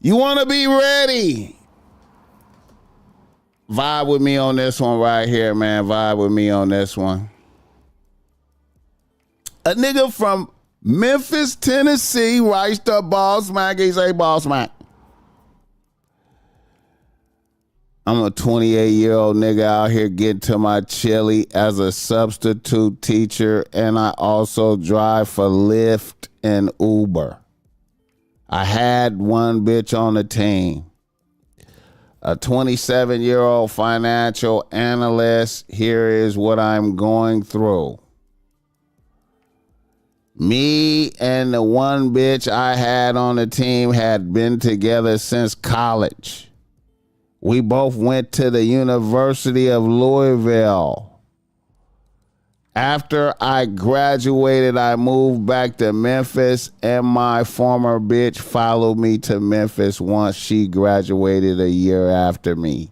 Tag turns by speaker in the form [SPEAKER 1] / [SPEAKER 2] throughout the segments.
[SPEAKER 1] You want to be ready. Vibe with me on this one right here, man. Vibe with me on this one. A nigga from Memphis, Tennessee writes to BossMack. He say, BossMack, I'm a 28-year-old nigga out here getting to my chili as a substitute teacher, and I also drive for Lyft and Uber. I had one bitch on the team. A 27-year-old financial analyst. Here is what I'm going through. Me and the one bitch I had on the team had been together since college. We both went to the University of Louisville. After I graduated, I moved back to Memphis, and my former bitch followed me to Memphis once she graduated a year after me.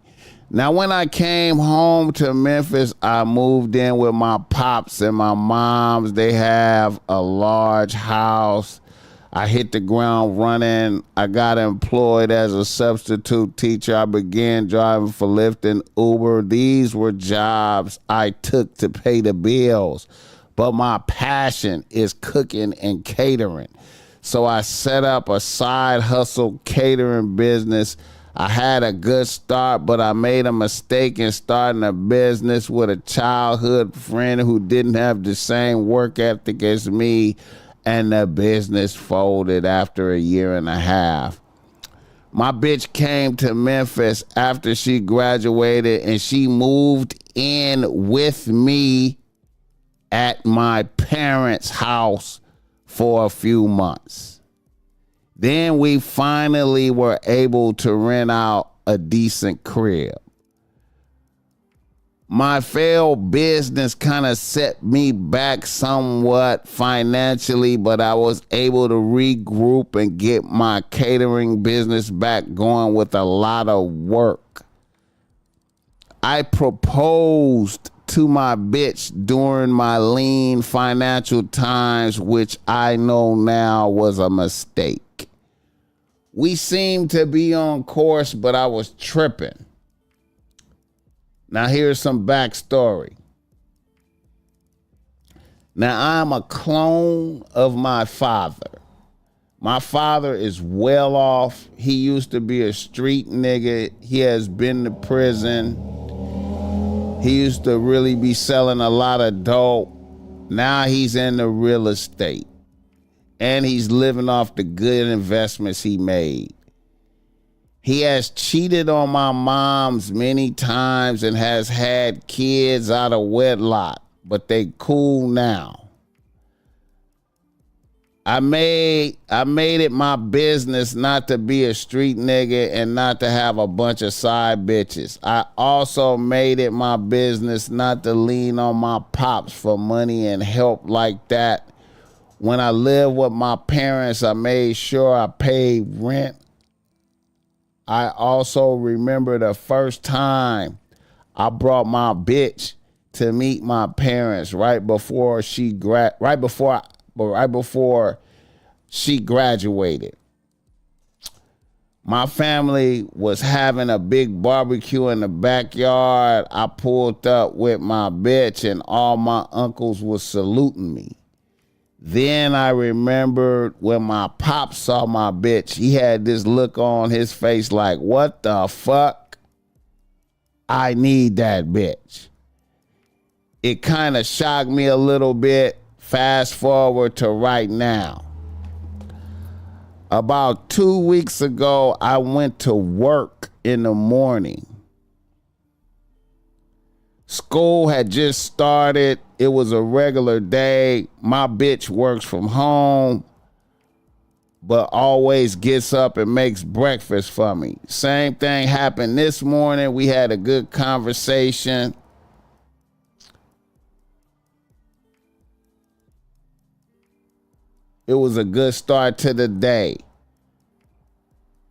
[SPEAKER 1] Now, when I came home to Memphis, I moved in with my pops and my moms. They have a large house. I hit the ground running. I got employed as a substitute teacher. I began driving for Lyft and Uber. These were jobs I took to pay the bills. But my passion is cooking and catering. So I set up a side hustle catering business. I had a good start, but I made a mistake in starting a business with a childhood friend who didn't have the same work ethic as me. And the business folded after a year and a half. My bitch came to Memphis after she graduated, and she moved in with me at my parents' house for a few months. Then we finally were able to rent out a decent crib. My failed business kind of set me back somewhat financially, but I was able to regroup and get my catering business back going with a lot of work. I proposed to my bitch during my lean financial times, which I know now was a mistake. We seemed to be on course, but I was tripping. Now, here's some backstory. Now, I'm a clone of my father. My father is well off. He used to be a street nigga. He has been to prison. He used to really be selling a lot of dope. Now he's in the real estate. And he's living off the good investments he made. He has cheated on my moms many times and has had kids out of wedlock, but they cool now. I made it my business not to be a street nigga and not to have a bunch of side bitches. I also made it my business not to lean on my pops for money and help like that. When I lived with my parents, I made sure I paid rent. I also remember the first time I brought my bitch to meet my parents right before she graduated. My family was having a big barbecue in the backyard. I pulled up with my bitch and all my uncles was saluting me. Then I remembered when my pop saw my bitch, he had this look on his face like, what the fuck? I need that bitch. It kind of shocked me a little bit. Fast forward to right now. About 2 weeks ago, I went to work in the morning. School had just started. It was a regular day. My bitch works from home, but always gets up and makes breakfast for me. Same thing happened this morning. We had a good conversation. It was a good start to the day.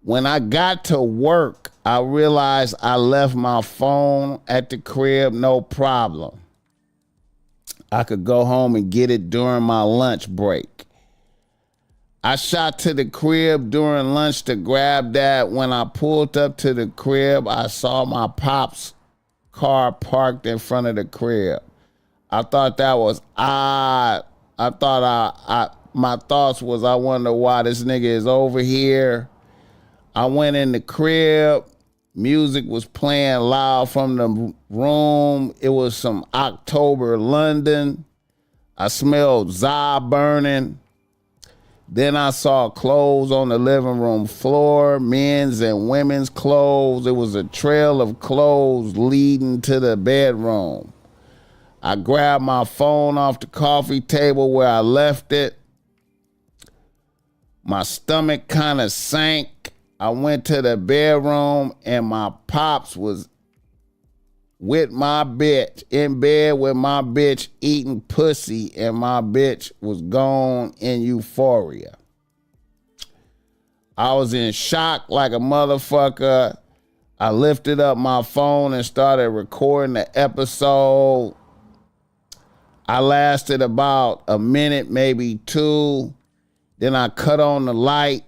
[SPEAKER 1] When I got to work, I realized I left my phone at the crib, no problem. I could go home and get it during my lunch break. I shot to the crib during lunch to grab that. When I pulled up to the crib, I saw my pop's car parked in front of the crib. I thought that was odd. I thought my thoughts was, I wonder why this nigga is over here. I went in the crib. Music was playing loud from the room. It was some October London. I smelled za burning. Then I saw clothes on the living room floor, men's and women's clothes. It was a trail of clothes leading to the bedroom. I grabbed my phone off the coffee table where I left it. My stomach kind of sank. I went to the bedroom and my pops was with my bitch, in bed with my bitch, eating pussy, and my bitch was gone in euphoria. I was in shock like a motherfucker. I lifted up my phone and started recording the episode. I lasted about a minute, maybe two. Then I cut on the light.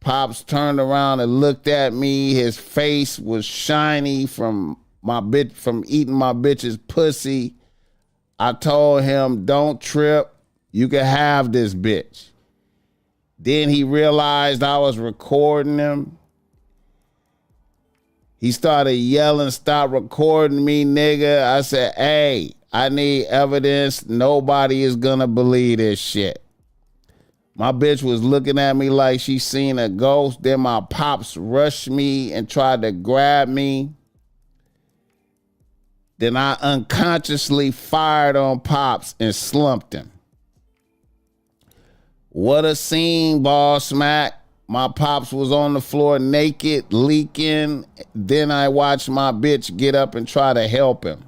[SPEAKER 1] Pops turned around and looked at me. His face was shiny from eating my bitch's pussy. I told him, don't trip. You can have this bitch. Then he realized I was recording him. He started yelling, stop recording me, nigga. I said, hey, I need evidence. Nobody is gonna believe this shit. My bitch was looking at me like she seen a ghost. Then my pops rushed me and tried to grab me. Then I unconsciously fired on Pops and slumped him. What a scene, BossMack. My Pops was on the floor naked, leaking. Then I watched my bitch get up and try to help him.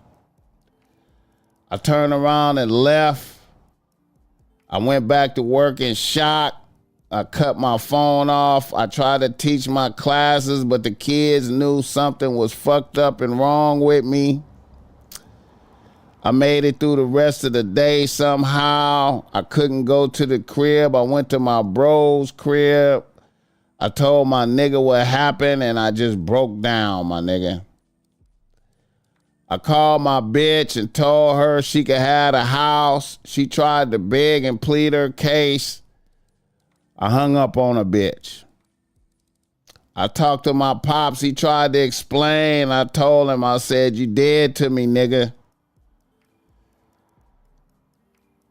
[SPEAKER 1] I turned around and left. I went back to work in shock. I cut my phone off. I tried to teach my classes, but the kids knew something was fucked up and wrong with me. I made it through the rest of the day somehow. I couldn't go to the crib. I went to my bro's crib. I told my nigga what happened and I just broke down, my nigga. I called my bitch and told her she could have the house. She tried to beg and plead her case. I hung up on a bitch. I talked to my pops. He tried to explain. I told him, I said, you dead to me, nigga.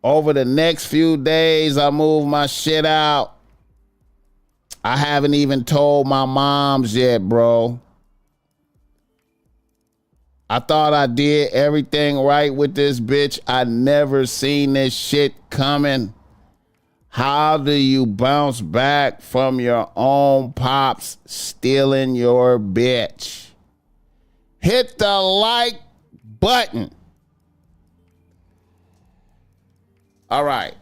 [SPEAKER 1] Over the next few days, I moved my shit out. I haven't even told my moms yet, bro. I thought I did everything right with this bitch. I never seen this shit coming. How do you bounce back from your own pops stealing your bitch? Hit the like button. All right.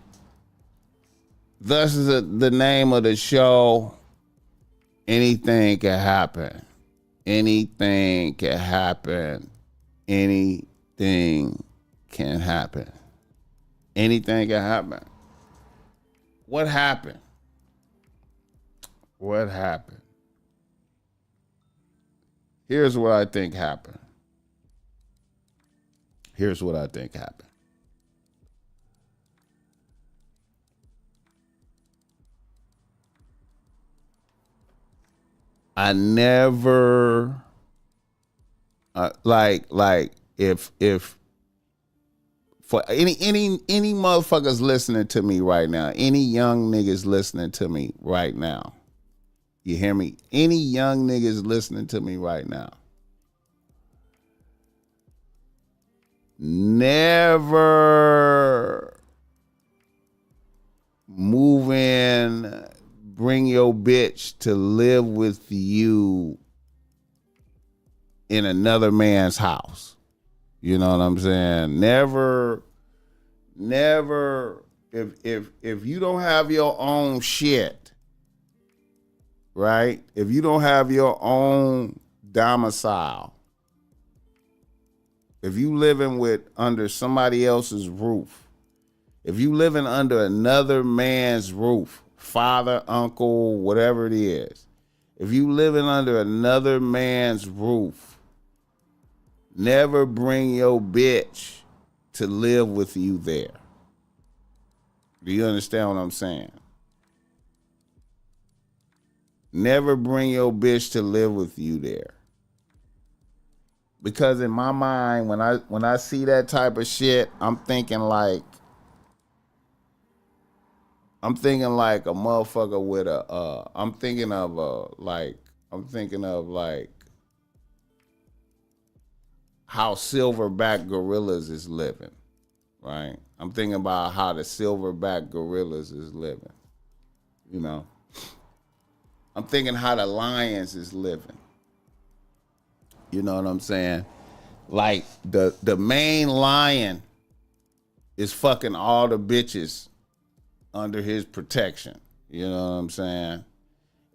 [SPEAKER 1] This is the name of the show. Anything can happen. Anything can happen. Anything can happen. Anything can happen. What happened? What happened? Here's what I think happened. Here's what I think happened. I never like if for any motherfuckers listening to me right now, any young niggas listening to me right now, you hear me? Any young niggas listening to me right now, never move in, bring your bitch to live with you in another man's house. You know what I'm saying? Never, if you don't have your own shit, right? If you don't have your own domicile, if you living under somebody else's roof, if you living under another man's roof, father, uncle, whatever it is, if you living under another man's roof, never bring your bitch to live with you there. Do you understand what I'm saying? Never bring your bitch to live with you there. Because in my mind, when I see that type of shit, I'm thinking like a motherfucker with a I'm thinking of like how silverback gorillas is living, right? I'm thinking about how the silverback gorillas is living. You know, I'm thinking how the lions is living. You know what I'm saying? Like the main lion is fucking all the bitches under his protection. You know what I'm saying?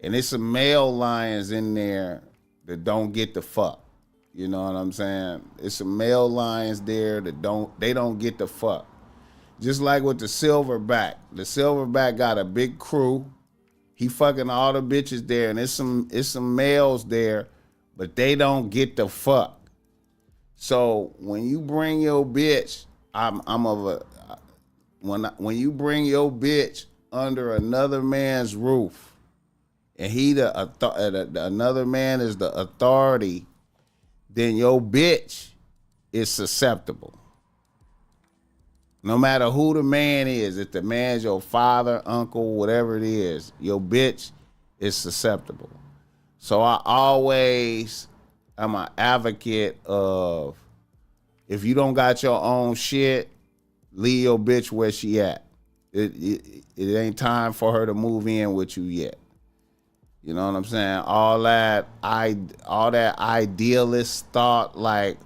[SPEAKER 1] And it's some male lions in there that don't get the fuck. You know what I'm saying? It's some male lions there that don't get the fuck. Just like with the silverback. The silverback got a big crew. He fucking all the bitches there, and it's some males there, but they don't get the fuck. So when you bring your bitch, when you bring your bitch under another man's roof, and another man is the authority, then your bitch is susceptible. No matter who the man is, if the man's your father, uncle, whatever it is, your bitch is susceptible. So I'm an advocate of, if you don't got your own shit, leave your bitch where she at. It ain't time for her to move in with you yet. You know what I'm saying? All that idealist thought, like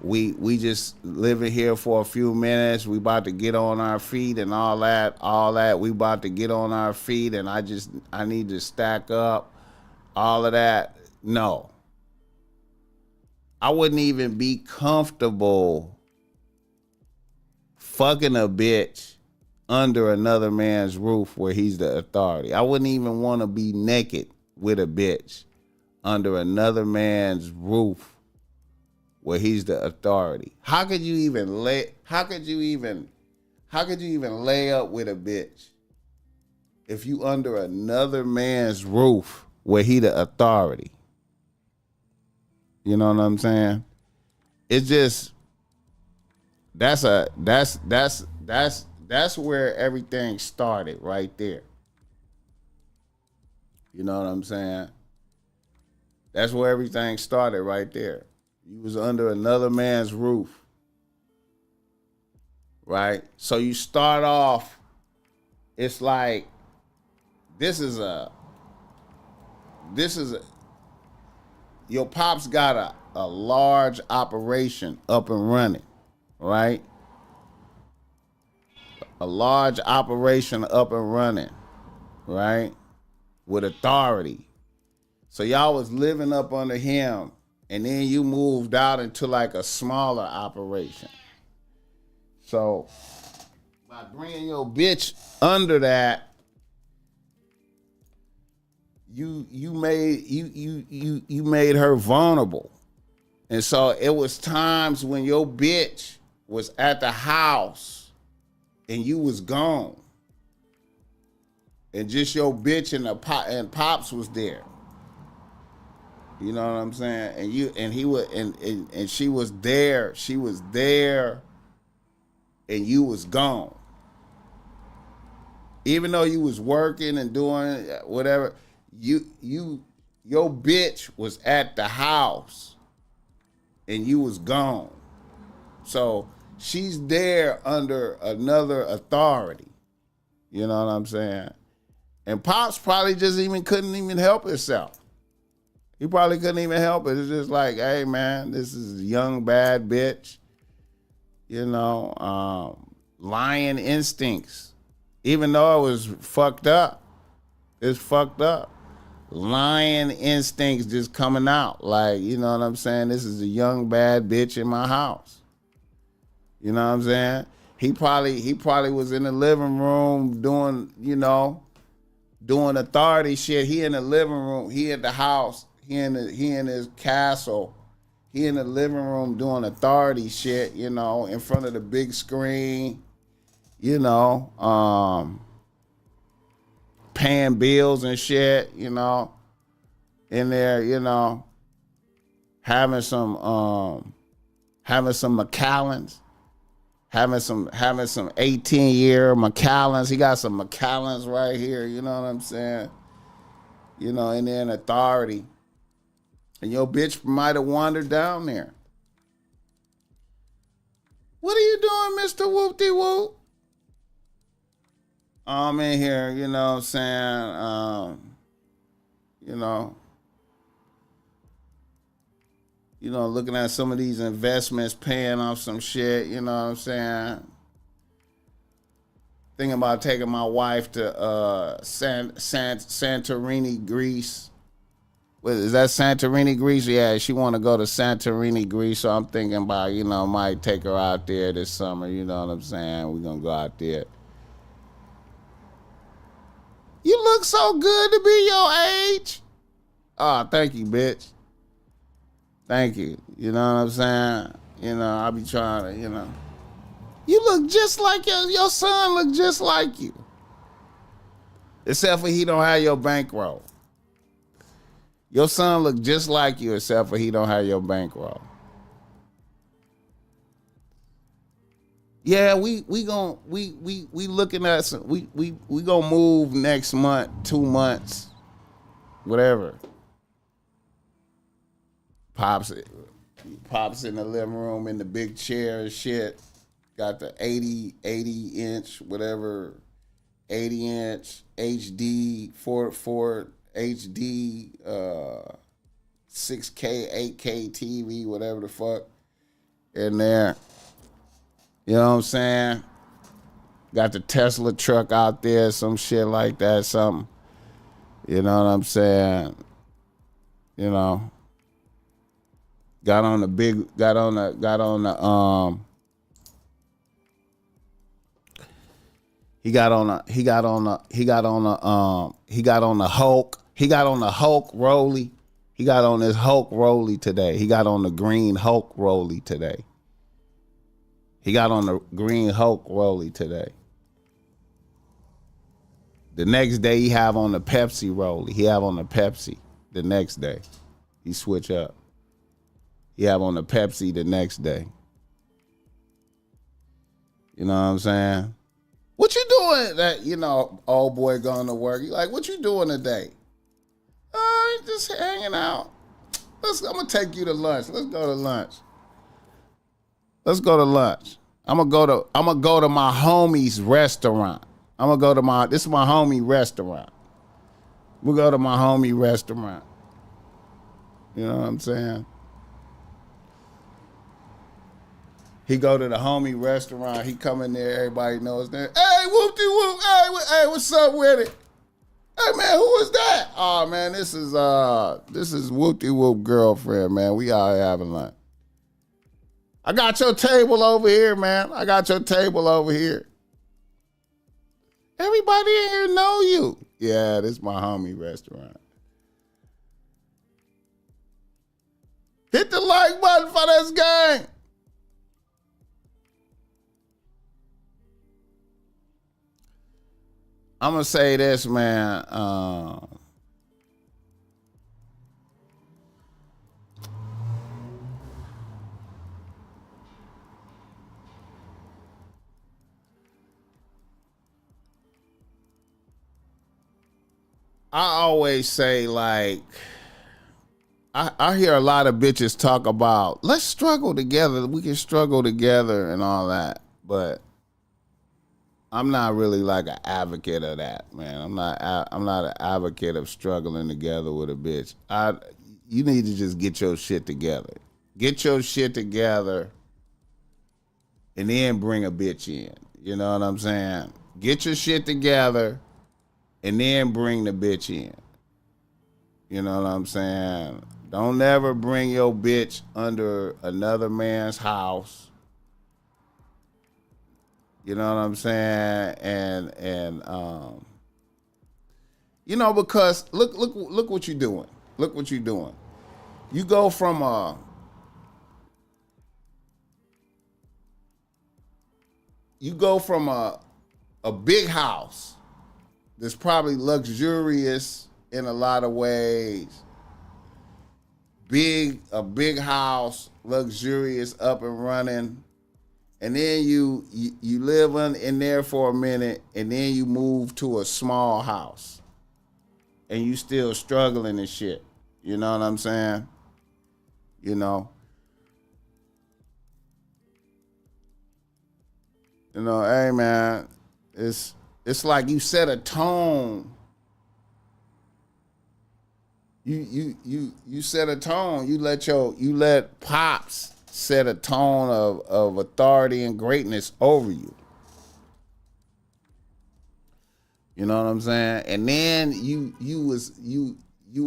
[SPEAKER 1] we just living here for a few minutes, we about to get on our feet and all that, we about to get on our feet and I need to stack up, all of that. No. I wouldn't even be comfortable fucking a bitch under another man's roof where he's the authority. I wouldn't even want to be naked with a bitch under another man's roof where he's the authority. How could you even lay up with a bitch if you under another man's roof where he the authority? You know what I'm saying? It's just that's where everything started, right there. You know what I'm saying? That's where everything started, right there. You was under another man's roof, right? So you start off, it's like, this is your pops got a large operation up and running, right? A large operation up and running, right? With authority. So y'all was living up under him, and then you moved out into like a smaller operation. So by bringing your bitch under that, you made her vulnerable. And so it was times when your bitch was at the house and you was gone, and just your bitch and pops was there. You know what I'm saying? And she was there, and you was gone. Even though you was working and doing whatever, your bitch was at the house and you was gone. So she's there under another authority. You know what I'm saying? And Pops probably just couldn't even help himself. He probably couldn't even help it. It's just like, hey man, this is a young bad bitch. You know, lion instincts. Even though it was fucked up. It's fucked up. Lion instincts just coming out. Like, you know what I'm saying? This is a young bad bitch in my house. You know what I'm saying? He probably was in the living room doing, you know, doing authority shit. He in the living room. He at the house. He in his castle. He in the living room doing authority shit, you know, in front of the big screen, you know, paying bills and shit, you know, in there, you know, having some Macallans, having some 18-year Macallans. He got some Macallans right here, you know what I'm saying? You know, and then authority. And your bitch might have wandered down there. What are you doing, Mr. Whoop-de-whoop? I'm in here, you know what I'm saying? You know, looking at some of these investments, paying off some shit, you know what I'm saying? Thinking about taking my wife to Santorini, Greece. Is that Santorini, Greece? Yeah, she want to go to Santorini, Greece. So I'm thinking about, you know, might take her out there this summer. You know what I'm saying? We're going to go out there. You look so good to be your age. Oh, thank you, bitch. Thank you. You know what I'm saying? You know, I be trying to, you know. You look just like your son look just like you. Except for he don't have your bankroll. Your son look just like you, except for he don't have your bankroll. Yeah, we looking at some. We gonna move next month, 2 months, whatever. Pops in the living room in the big chair and shit. Got the 80 inch, whatever, 80 inch HD, 4 HD, 6K, 8K TV, whatever the fuck, in there. You know what I'm saying? Got the Tesla truck out there, some shit like that, something. You know what I'm saying? You know. Got on the Hulk. He got on the Hulk Rolly. He got on his Hulk Rolly today. He got on the green Hulk Rolly today. He got on the green Hulk Rolly today. The next day he have on the Pepsi Rolly. He have on the Pepsi the next day. He switch up. He have on the Pepsi the next day. You know what I'm saying? What you doing? That, you know, old boy going to work. You like, what you doing today? Just hanging out. I'm gonna take you to lunch. Let's go to lunch. I'm gonna go to my homie's restaurant. This is my homie restaurant. We'll go to my homie restaurant. You know what I'm saying? He go to the homie restaurant. He come in there. Everybody knows that. Hey, whoop-de-whoop. Hey, what's up with it? Hey, man, who is that? Oh, man, this is whoop-de-whoop girlfriend, man. We out here having lunch. I got your table over here, man. Everybody in here know you. Yeah, this is my homie restaurant. Hit the like button for this gang. I'm going to say this, man. I always say, like, I hear a lot of bitches talk about, let's struggle together. We can struggle together and all that. But I'm not really like an advocate of that, man. I'm not an advocate of struggling together with a bitch. You need to just get your shit together. Get your shit together and then bring a bitch in. You know what I'm saying? Get your shit together and then bring the bitch in. You know what I'm saying? Don't ever bring your bitch under another man's house. You know what I'm saying? And You know, because look what you're doing. Look what you're doing. You go from a big house that's probably luxurious in a lot of ways. A big house, luxurious, up and running, and then you live in there for a minute, and then you move to a small house, and you still struggling and shit. You know what I'm saying? You know, hey man, it's like you set a tone. You set a tone. You let pops set a tone of authority and greatness over you. You know what I'm saying? And then you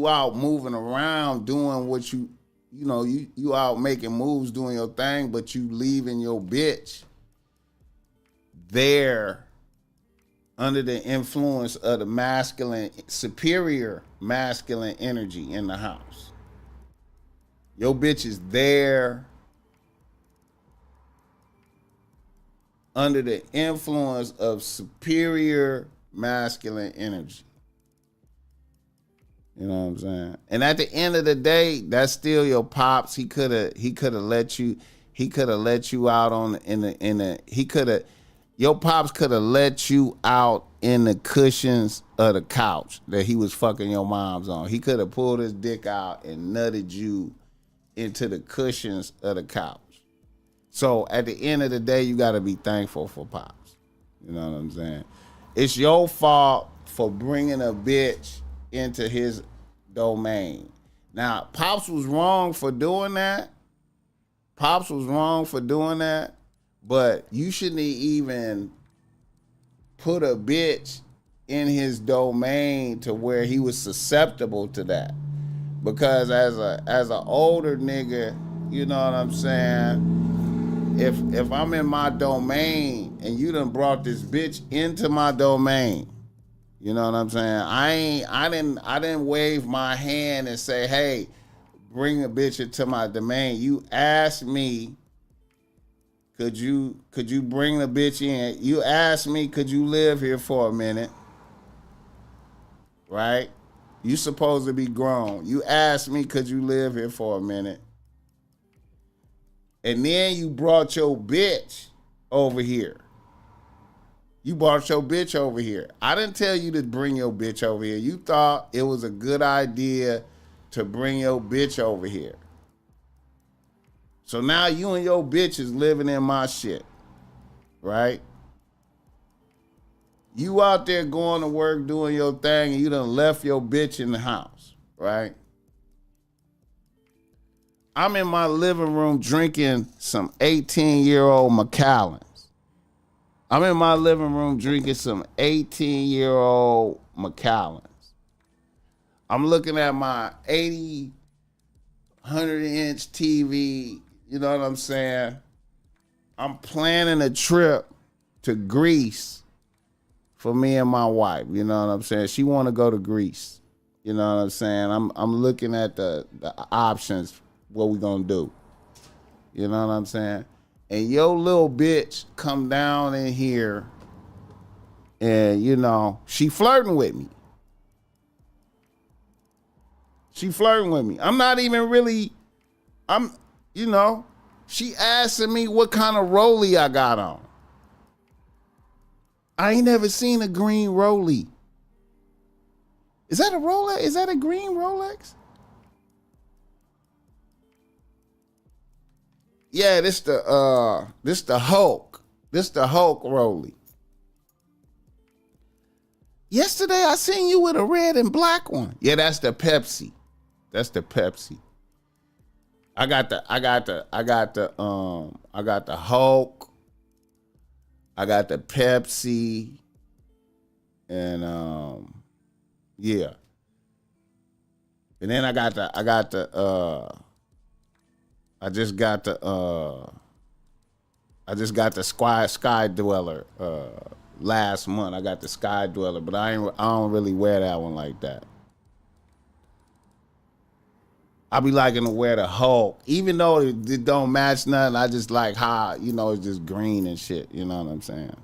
[SPEAKER 1] out moving around doing what you out making moves doing your thing, but you leaving your bitch there under the influence of the superior masculine energy in the house. Your bitch is there under the influence of superior masculine energy. You know what I'm saying? And at the end of the day, that's still your pops. He could have let you out your pops could have let you out in the cushions of the couch that he was fucking your moms on. He could have pulled his dick out and nutted you into the cushions of the couch. So at the end of the day, you got to be thankful for pops. You know what I'm saying? It's your fault for bringing a bitch into his domain. Now, pops was wrong for doing that. But you shouldn't even put a bitch in his domain to where he was susceptible to that. Because as a older nigga, you know what I'm saying? If I'm in my domain and you done brought this bitch into my domain, you know what I'm saying? I didn't wave my hand and say, hey, bring a bitch into my domain. You asked me, could you bring the bitch in? You asked me, could you live here for a minute? Right? You supposed to be grown. You asked me, could you live here for a minute? And then you brought your bitch over here. I didn't tell you to bring your bitch over here. You thought it was a good idea to bring your bitch over here. So now you and your bitch is living in my shit, right? You out there going to work, doing your thing, and you done left your bitch in the house, right? I'm in my living room drinking some 18-year-old Macallans. I'm looking at my 100-inch TV. You know what I'm saying? I'm planning a trip to Greece for me and my wife. You know what I'm saying? She want to go to Greece. You know what I'm saying? I'm looking at the options, what we gonna do. You know what I'm saying? And your little bitch come down in here and, she flirting with me. I'm not even really, she asking me what kind of rollie I got on. I ain't never seen a green rollie. Is that a Rolex? Is that a green Rolex? Yeah, this the Hulk. This the Hulk rollie. Yesterday I seen you with a red and black one. Yeah, that's the Pepsi. I got the Hulk. I got the Pepsi. And yeah. And then I just got the Sky Dweller last month. I got the Sky Dweller, but I don't really wear that one like that. I be liking to wear the Hulk, even though it don't match nothing. I just like how it's just green and shit. You know what I'm saying?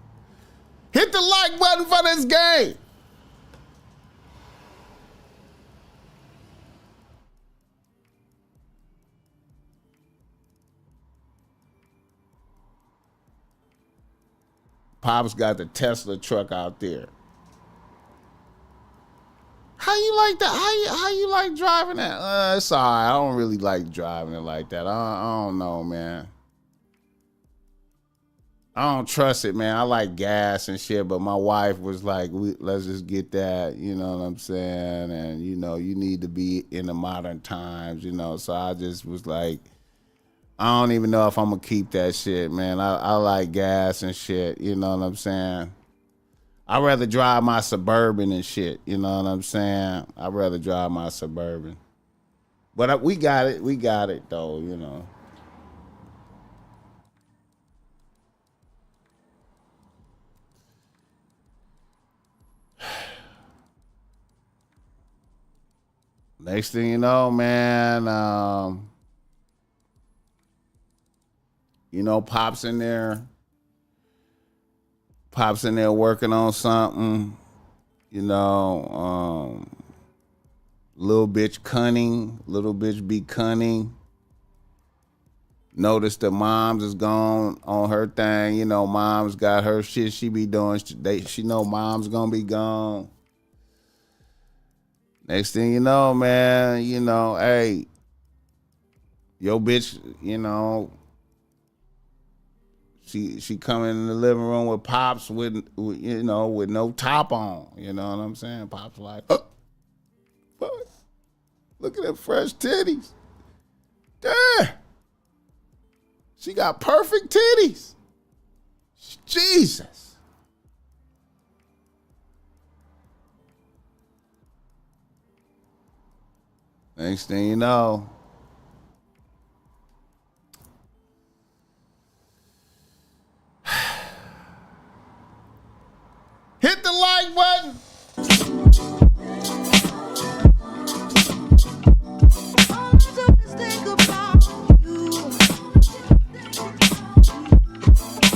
[SPEAKER 1] Hit the like button for this game. Pop's got the Tesla truck out there. How you like that? How you like driving that? It's alright. I don't really like driving it like that. I don't know, man. I don't trust it, man. I like gas and shit, but my wife was like, let's just get that, you know what I'm saying? And, you need to be in the modern times, So I just was like, I don't even know if I'm going to keep that shit, man. I like gas and shit, you know what I'm saying? I'd rather drive my Suburban and shit. You know what I'm saying? I'd rather drive my Suburban. But we got it. We got it, though. Next thing you know, man, Pop's in there. Pop's in there working on something. Little bitch cunning. Little bitch be cunning. Notice the moms is gone on her thing. Mom's got her shit she be doing. She know mom's gonna be gone. Next thing you know, man, hey, yo bitch, she coming in the living room with Pops with no top on. You know what I'm saying? Pops like, oh, what? Look at them fresh titties. Damn. She got perfect titties. Jesus. Next thing you know,